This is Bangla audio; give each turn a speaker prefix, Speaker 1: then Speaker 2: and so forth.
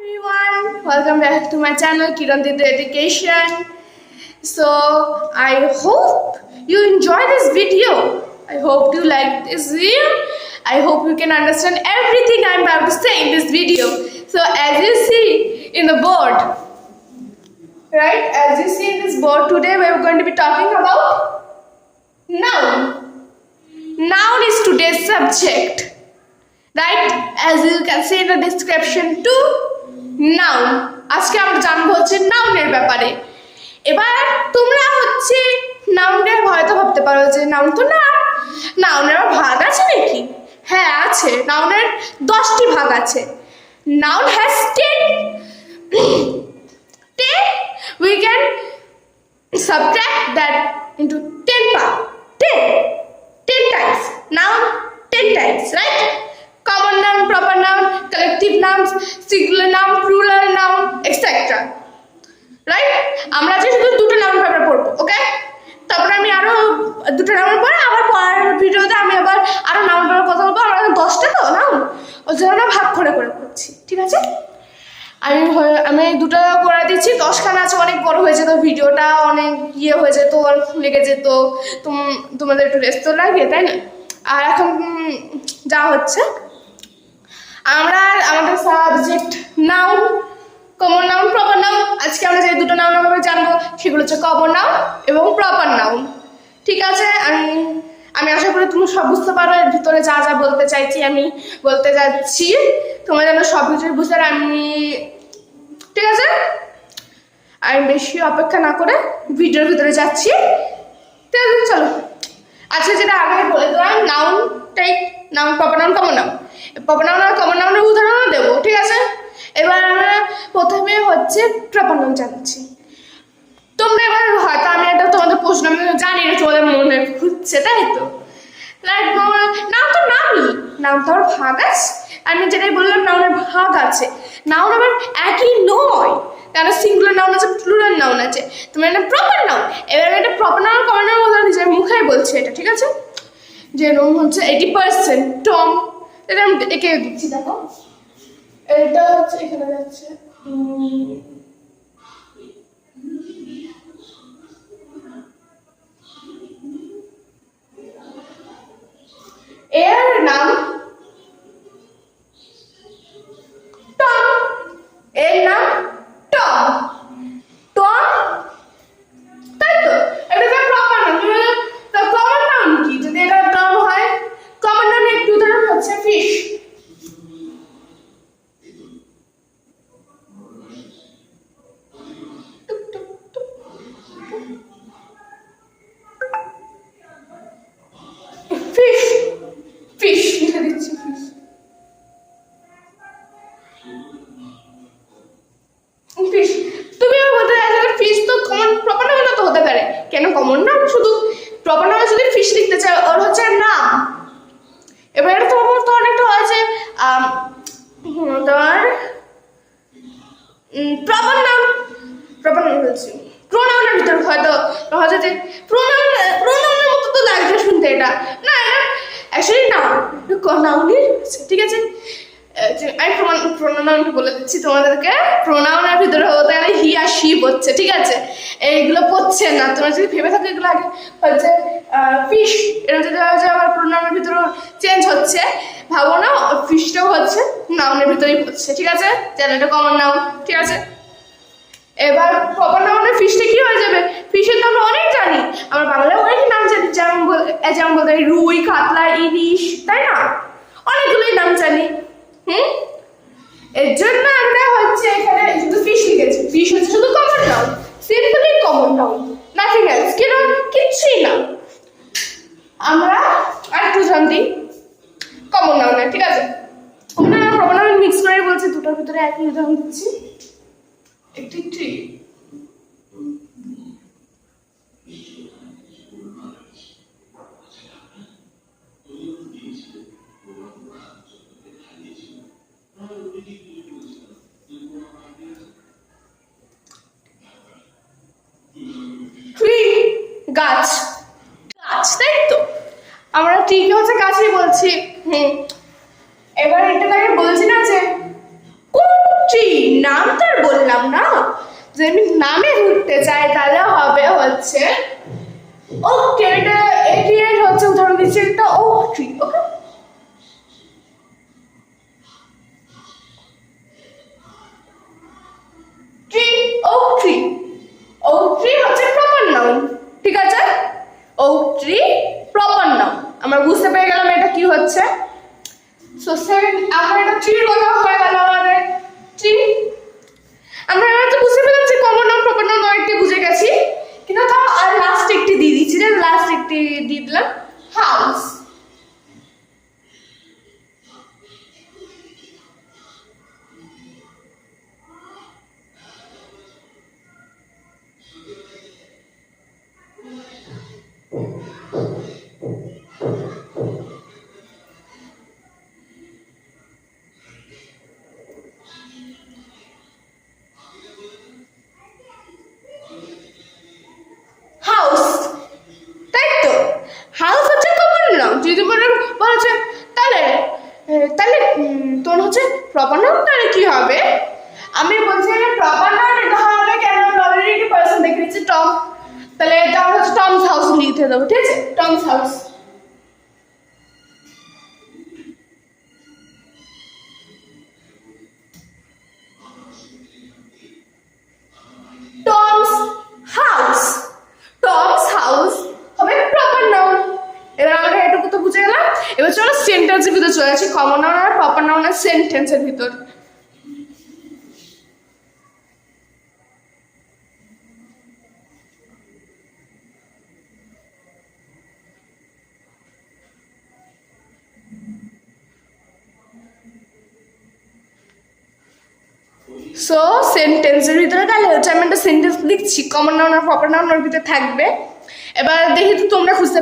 Speaker 1: everyone, welcome back to my channel Kiran Didi Education. So I hope you enjoy this video. I hope you like this video. I hope you can understand everything I'm about to say in this video. So as you see in the board, right, as you see in this board, today we're going to be talking about noun. Noun is today's subject. Right, as you can see in the description too, noun. আজকে আমরা জানবো হচ্ছে নাউনের ব্যাপারে। এবার তোমরা হচ্ছে নাউনের হয়তো ভাবতে পারো যে নাউন তো না, নাউনের ভাগ আছে নাকি? হ্যাঁ আছে, নাউনের 10টি ভাগ আছে। Noun has 10 we can subtract that into 10 part 10 times. Noun 10 times, right? Common noun, proper noun, collective nouns, singular noun, plural noun, etc. Right? আমরা আজকে শুধু দুটো নাউন পেপার পড়বো, ওকে? তারপরে আমি আরো দুটো নাউন পরে আবার পরের ভিডিওতে আমি আবার আরো নাউন পেপার কথা বলবো। আমরা 10টা তো নাউন, ওই জন্য ভাগ করে করছি, ঠিক আছে? আমি দুটো করে দিচ্ছি, 10খানা আছে, অনেক বড় হয়ে যেত ভিডিওটা, অনেক ইয়ে হয়ে যেত, অনেক লেগে যেত, তোমাদের একটু রেস্ট তো লাগে, তাই না? আর এখন যা হচ্ছে আমরা আমাদের subject noun, common noun, proper noun. আজকে আমরা যে দুটো নাউন আমরা জানবো সেগুলো হচ্ছে কমন নাউন এবং প্রপার নাউন, ঠিক আছে? আমি আশা করি তুমি সব বুঝতে পারো। এর ভিতরে যা যা বলতে চাইছি আমি বলতে যাচ্ছি, তোমরা যেন সব কিছু বুঝতে আমি, ঠিক আছে? আমি বেশি অপেক্ষা না করে ভিডিওর ভিতরে যাচ্ছি, ঠিক আছে? চলো আচ্ছা, যেটা আগে বলে দিলাম, noun type, noun, proper noun, common noun. Proper noun আর কমন নাউনের উদাহরণও দেবো, ঠিক আছে? এবার আমরা প্রথমে হচ্ছে প্রপার নাউন জানছি। তোমরা এবার হয়তো আমি একটা তোমাদের প্রশ্ন আমি জানি না তোমাদের মনে ঘুরছে, তাই তো? নাম তো নামই, নাম তো আমার ভাগ আছে। আমি যেটাই বললাম নাউনের ভাগ আছে। নাউন আবার একই নয়, কেন সিঙ্গুলার নাউন আছে, প্লুরাল নাউন আছে। তোমার এটা প্রপার নাউন। এবার আমি একটা প্রপার নাউন কমন নাউন উদাহরণ দিচ্ছি, আমি মুখেই বলছি এটা, ঠিক আছে? যেরকম হচ্ছে 80% টম, এটা আমি এঁকে দিচ্ছি, দেখো এটা হচ্ছে এখানে যাচ্ছে এর নাম টম, এর নাম টম, টম, তাই তো? এটা তো প্রপার নাউন। তো কমন নাউন কি যদি এটা টম হয়? কমন নাউন একটু উদাহরণ হচ্ছে ফিশ, ফিশ, ফিশ লিখে দিচ্ছি, ফিশ, ফিশ। তুমি বলতে চাইছো ফিশ তো কমন, প্রপার নাউন তো হতে পারে, কেন কমন নাউন শুধু প্রপার নাউন যদি ফিশ লিখতে চাই, ওর হচ্ছে নাম। এবার এটা তো অনেকটা হয়েছে তোমার প্রপার নাউন, প্রপার নাউন বলছি। প্রোনাউনের ভিতর হয়তো হচ্ছে যে প্রোনাউনের মতো তো লাগছে শুনতে, এটা না, এটা অ্যাকচুয়ালি নাউনই, ঠিক আছে? আমি প্রোনাউনটা বলে দিচ্ছি তোমাদেরকে। প্রোনাউনের ভিতরে হতে গেলে হি আর শি পড়ছে, ঠিক আছে? এইগুলো পড়ছে না, তোমরা যদি ভেবে থাকো এগুলো আগে হচ্ছে ফিশ, এটা যদি হচ্ছে আমার প্রোনাউনের ভিতরে চেঞ্জ হচ্ছে, ভাবো না ফিশটাও হচ্ছে নাউনের ভিতরেই পড়ছে, ঠিক আছে? যেন এটা কমন নাউন, ঠিক আছে? এবার প্রপার নাউনের ফিশটা কি হয়ে যাবে? ফিশের তো আমরা অনেক জানি, আমরা বাংলায় অনেক নাম জানি, যেমন বলতে রুই, কাতলা, ইলিশ, তাই না? অনেকগুলোই নাম জানি। এর জন্য আমরা হচ্ছে এখানে শুধু ফিশ লিখেছি। ফিশ হচ্ছে শুধু common noun, simply common noun, nothing else, কিচ্ছুই না। আমরা আরেকটু জানি কমন নাউন, ঠিক আছে? আমরা প্রপার নাউন মিক্স করে বলছি, দুটোর ভিতরে একই উদাহরণ দিচ্ছি। একটি ট্রি, ট্রি গাছ, গাছ, তাই তো? আমরা ট্রিকে হচ্ছে গাছই বলছি। এবার এটাকে বলছি না যে কোন ট্রি, যদি আমি নামে ধরতে চাই তাহলে হবে হচ্ছে ওকে, এটি হচ্ছে উদাহরণ দিচ্ছি একটা oak tree. Okay, tree, oak tree. Oak tree হচ্ছে প্রপার নাউন, ঠিক আছে? Oak tree proper noun. আমরা বুঝতে পেরে গেলাম এটা কি হচ্ছে। সো সেকেন্ড, আমরা এটা ট্রির কথা হয়ে গেল আমাদের ট্রি। আমরা এবার তো বুঝতে পেরেছি যে কমন নাউন প্রপার নাউন অনেকটি বুঝে গেছি, কিন্তু তাও আর লাস্ট একটি দিয়ে দিচ্ছি, যে লাস্ট একটি দিয়ে দিলাম হাউস। হাউস, তাই তো? হাউস হচ্ছে কমন নাউন। যদি বলেছে তাহলে তাহলে তোর হচ্ছে প্রপার নাউন, তাহলে কি হবে? আমি বলছি প্রপার নাউন এটা হবে কেন? আমি অলরেডি একটা পার্সন দেখে নিচ্ছি, টম। তাহলে এটা হচ্ছে টমস হাউস লিখতে দেবো, ঠিক আছে? Tom's house. Tom's house, Tom's house হবে প্রপার নাউন। এবার আমরা এটুকু তো বুঝে গেলাম। এবার চলো সেন্টেন্সের ভিতর চলে আসি, কমন নাউন আর প্রপার নাউনের সেন্টেন্সের ভিতর। সো সেন্টেন্সের ভিতরে তাহলে হচ্ছে আমি একটা সেন্টেন্স লিখছি, কমন নাউন আর প্রপার নাউন ওর ভিতরে থাকবে। এবার দেখি তো তোমরা খুঁজতে